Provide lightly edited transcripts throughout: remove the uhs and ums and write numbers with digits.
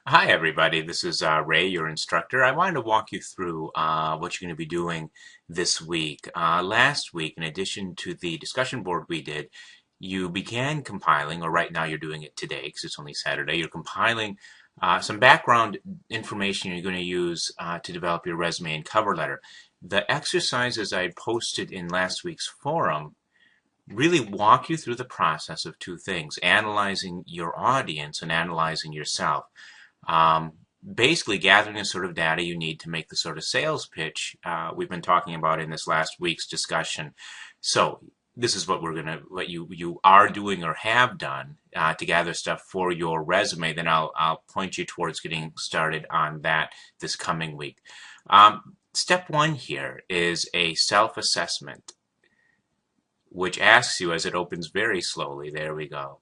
Hi, everybody. This is Ray, your instructor. I wanted to walk you through what you're going to be doing this week. Last week, in addition to the discussion board we did, you began compiling, or right now you're doing it today because it's only Saturday, you're compiling some background information you're going to use to develop your resume and cover letter. The exercises I posted in last week's forum really walk you through the process of two things: analyzing your audience and analyzing yourself. Um, Basically gathering the sort of data you need to make the sort of sales pitch we've been talking about in this last week's discussion. So this is what you are doing or have done to gather stuff for your resume. Then I'll point you towards getting started on that this coming week. Step one here is a self-assessment, which asks you, as it opens very slowly, there we go.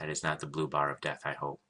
That is not the blue bar of death, I hope.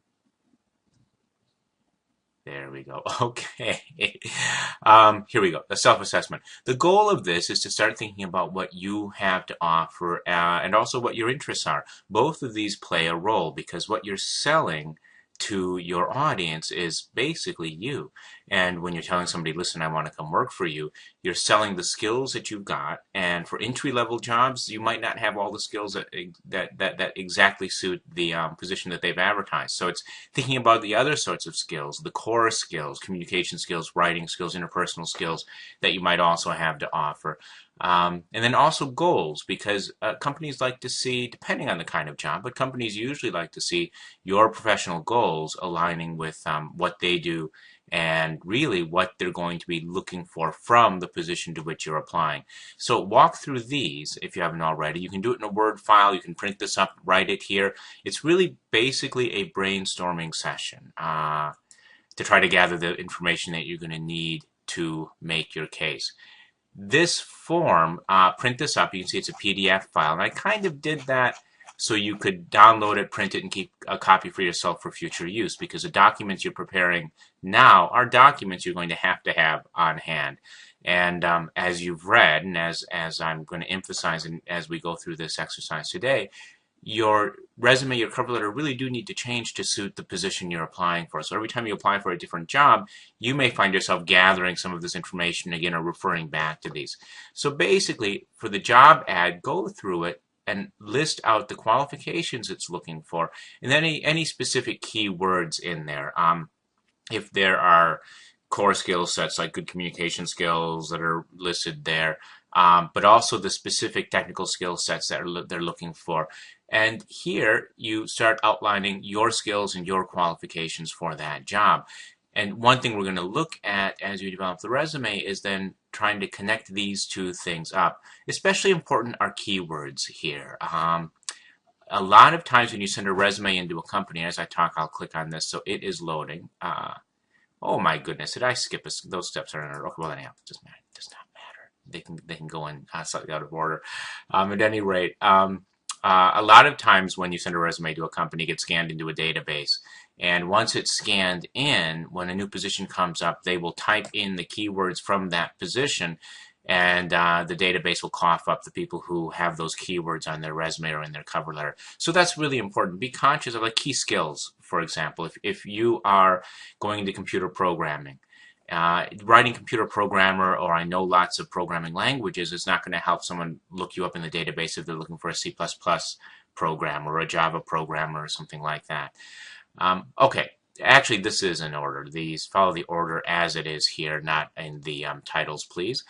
There we go. Okay. Here we go. A self-assessment. The goal of this is to start thinking about what you have to offer and also what your interests are. Both of these play a role because what you're selling to your audience is basically you. And when you're telling somebody, listen, I want to come work for you, you're selling the skills that you've got. And for entry-level jobs, you might not have all the skills that exactly suit the position that they've advertised. So it's thinking about the other sorts of skills, the core skills, communication skills, writing skills, interpersonal skills that you might also have to offer. And then also goals, because companies like to see, depending on the kind of job, but companies usually like to see your professional goals aligning with what they do and really what they're going to be looking for from the position to which you're applying. So walk through these if you haven't already. You can do it in a Word file. You can print this up, write it here. It's really basically a brainstorming session to try to gather the information that you're going to need to make your case. This form, print this up. You can see it's a PDF file. And I kind of did that so you could download it, print it, and keep a copy for yourself for future use, because the documents you're preparing now are documents you're going to have on hand. And as you've read, and as I'm going to emphasize as we go through this exercise today, your resume, your cover letter really do need to change to suit the position you're applying for. So every time you apply for a different job, you may find yourself gathering some of this information again or referring back to these. So basically, for the job ad, go through it and list out the qualifications it's looking for and then any specific keywords in there. If there are core skill sets like good communication skills that are listed there, but also the specific technical skill sets that they're looking for. And here you start outlining your skills and your qualifications for that job. And one thing we're going to look at as you develop the resume is then trying to connect these two things up. Especially important are keywords here. A lot of times when you send a resume into a company, as I talk, I'll click on this, so it is loading. Oh my goodness, did I skip those steps? Are in order. Okay, well, anyhow, it does not matter. They can go in slightly out of order. At any rate, a lot of times when you send a resume to a company, it gets scanned into a database. And once it's scanned in, when a new position comes up, they will type in the keywords from that position, and the database will cough up the people who have those keywords on their resume or in their cover letter. So that's really important. Be conscious of like key skills, for example. If you are going into computer programming, writing computer programmer or I know lots of programming languages is not going to help someone look you up in the database if they're looking for a C++ programmer or a Java programmer or something like that. Okay, actually this is in order. These follow the order as it is here, not in the titles, please.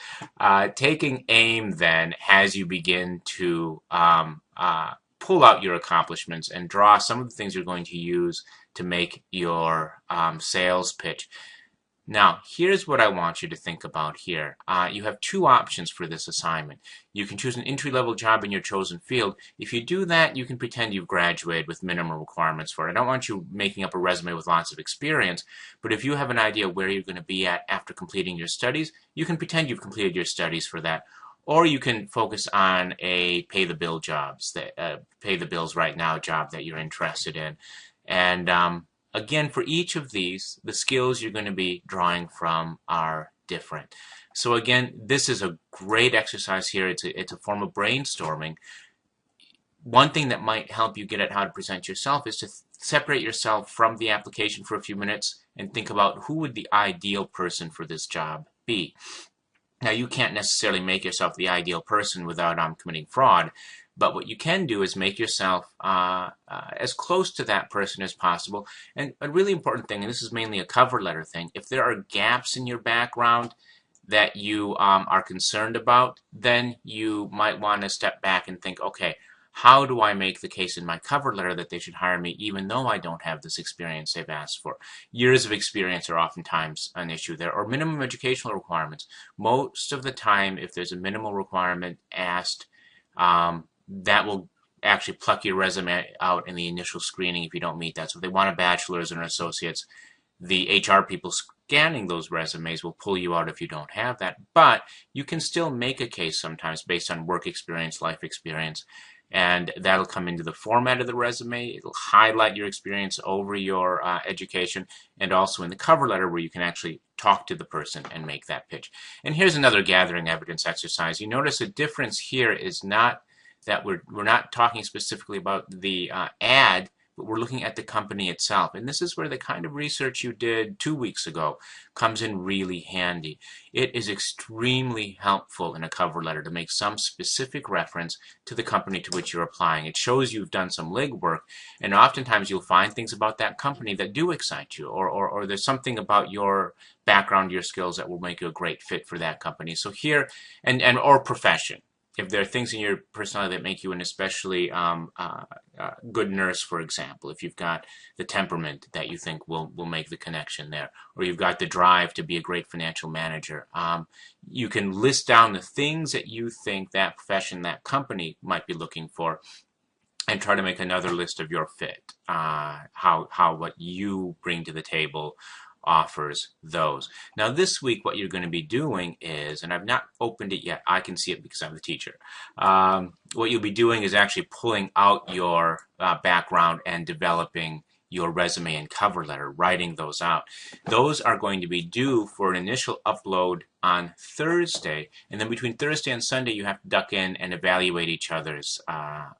Taking aim then as you begin to pull out your accomplishments and draw some of the things you're going to use to make your sales pitch. Now, here's what I want you to think about here. You have two options for this assignment. You can choose an entry-level job in your chosen field. If you do that, you can pretend you've graduated with minimum requirements for it. I don't want you making up a resume with lots of experience, but if you have an idea where you're going to be at after completing your studies, you can pretend you've completed your studies for that. Or you can focus on a pay-the-bill jobs, pay the bills right now job that you're interested in. And again, for each of these, the skills you're going to be drawing from are different. So again, this is a great exercise here. It's a form of brainstorming. One thing that might help you get at how to present yourself is to separate yourself from the application for a few minutes and think about who would the ideal person for this job be. Now, you can't necessarily make yourself the ideal person without committing fraud, but what you can do is make yourself as close to that person as possible. And a really important thing, and this is mainly a cover letter thing, if there are gaps in your background that you are concerned about, then you might want to step back and think, okay, how do I make the case in my cover letter that they should hire me even though I don't have this experience they've asked for? Years of experience are oftentimes an issue there, or minimum educational requirements. Most of the time, if there's a minimal requirement asked, that will actually pluck your resume out in the initial screening if you don't meet that. So if they want a bachelor's and an associate's, the HR people scanning those resumes will pull you out if you don't have that. But you can still make a case sometimes based on work experience, life experience, and that'll come into the format of the resume. It'll highlight your experience over your education, and also in the cover letter where you can actually talk to the person and make that pitch. And here's another gathering evidence exercise. You notice a difference here is not that we're not talking specifically about the ad, but we're looking at the company itself. And this is where the kind of research you did 2 weeks ago comes in really handy. It is extremely helpful in a cover letter to make some specific reference to the company to which you're applying. It shows you've done some legwork, and oftentimes you'll find things about that company that do excite you, or there's something about your background, your skills that will make you a great fit for that company. So here, or profession. If there are things in your personality that make you an especially good nurse, for example, if you've got the temperament that you think will make the connection there, or you've got the drive to be a great financial manager, you can list down the things that you think that profession, that company might be looking for, and try to make another list of your fit, how what you bring to the table offers those. Now this week what you're going to be doing is, and I've not opened it yet, I can see it because I'm the teacher, what you'll be doing is actually pulling out your background and developing your resume and cover letter, writing those out. Those are going to be due for an initial upload on Thursday, and then between Thursday and Sunday you have to duck in and evaluate each other's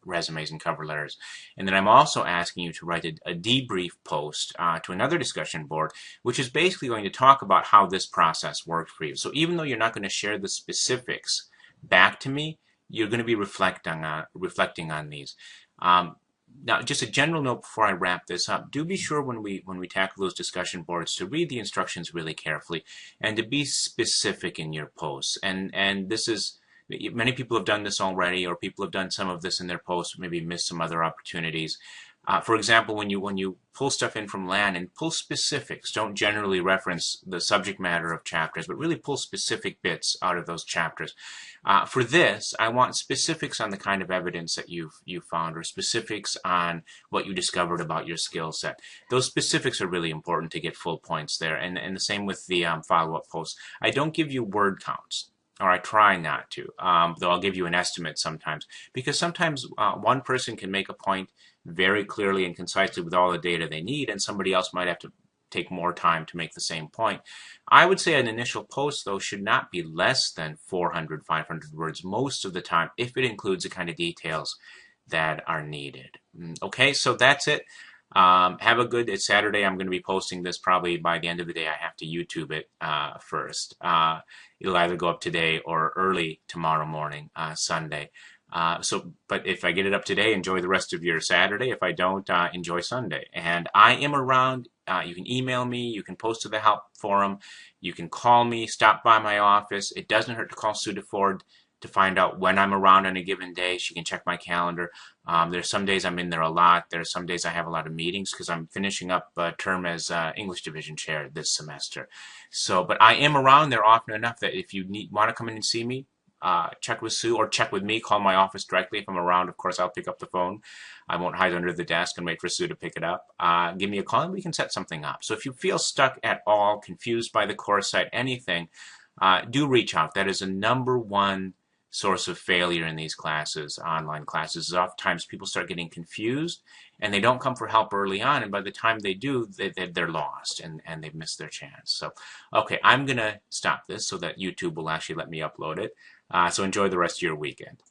resumes and cover letters. And then I'm also asking you to write a debrief post to another discussion board, which is basically going to talk about how this process worked for you. So even though you're not going to share the specifics back to me, you're going to be reflecting on these. Now, just a general note before I wrap this up, do be sure when we tackle those discussion boards to read the instructions really carefully and to be specific in your posts. And this is, many people have done this already, or people have done some of this in their posts, maybe missed some other opportunities. For example, when you pull stuff in from LAN and pull specifics, don't generally reference the subject matter of chapters, but really pull specific bits out of those chapters. For this, I want specifics on the kind of evidence that you've found, or specifics on what you discovered about your skill set. Those specifics are really important to get full points there, and the same with the follow-up posts. I don't give you word counts, or I try not to, though I'll give you an estimate sometimes, because sometimes one person can make a point very clearly and concisely with all the data they need, and somebody else might have to take more time to make the same point. I would say an initial post, though, should not be less than 400, 500 words most of the time, if it includes the kind of details that are needed. Okay, so that's it. Have a good, it's Saturday. I'm going to be posting this probably by the end of the day. I have to YouTube it first. It'll either go up today or early tomorrow morning, Sunday. But if I get it up today, enjoy the rest of your Saturday. If I don't, enjoy Sunday. And I am around. You can email me. You can post to the help forum. You can call me. Stop by my office. It doesn't hurt to call Sue DeFord to find out when I'm around on a given day. She can check my calendar. There's some days I'm in there a lot. There's some days I have a lot of meetings because I'm finishing up a term as English Division Chair this semester. So, but I am around there often enough that if you want to come in and see me, check with Sue or check with me. Call my office directly. If I'm around, of course, I'll pick up the phone. I won't hide under the desk and wait for Sue to pick it up. Give me a call and we can set something up. So if you feel stuck at all, confused by the course site, anything, do reach out. That is a #1 source of failure in these classes, online classes. Oftentimes people start getting confused and they don't come for help early on, and by the time they do, they're lost and they've missed their chance. So, okay, I'm going to stop this so that YouTube will actually let me upload it. So enjoy the rest of your weekend.